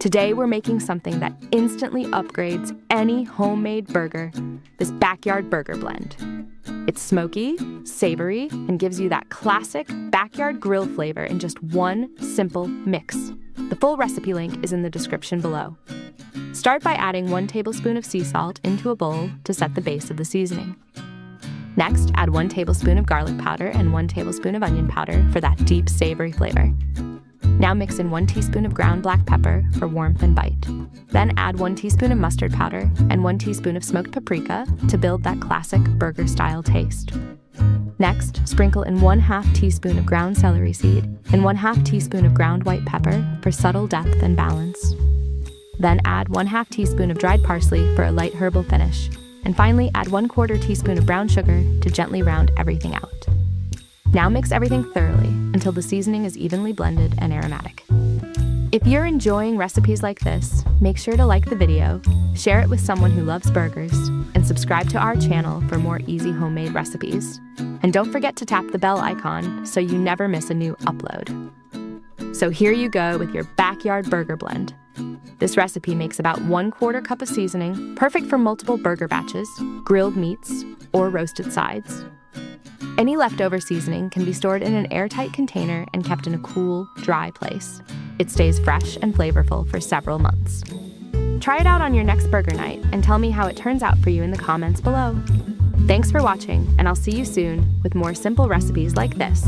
Today we're making something that instantly upgrades any homemade burger, this backyard burger blend. It's smoky, savory, and gives you that classic backyard grill flavor in just one simple mix. The full recipe link is in the description below. Start by adding 1 tablespoon of sea salt into a bowl to set the base of the seasoning. Next, add 1 tablespoon of garlic powder and 1 tablespoon of onion powder for that deep, savory flavor. Now mix in 1 teaspoon of ground black pepper for warmth and bite. Then add 1 teaspoon of mustard powder and 1 teaspoon of smoked paprika to build that classic burger-style taste. Next, sprinkle in 1/2 teaspoon of ground celery seed and 1/2 teaspoon of ground white pepper for subtle depth and balance. Then add 1/2 teaspoon of dried parsley for a light herbal finish. And finally, add 1/4 teaspoon of brown sugar to gently round everything out. Now mix everything thoroughly until the seasoning is evenly blended and aromatic. If you're enjoying recipes like this, make sure to like the video, share it with someone who loves burgers, and subscribe to our channel for more easy homemade recipes. And don't forget to tap the bell icon so you never miss a new upload. So here you go with your backyard burger blend. This recipe makes about 1/4 cup of seasoning, perfect for multiple burger batches, grilled meats, or roasted sides. Any leftover seasoning can be stored in an airtight container and kept in a cool, dry place. It stays fresh and flavorful for several months. Try it out on your next burger night and tell me how it turns out for you in the comments below. Thanks for watching, and I'll see you soon with more simple recipes like this.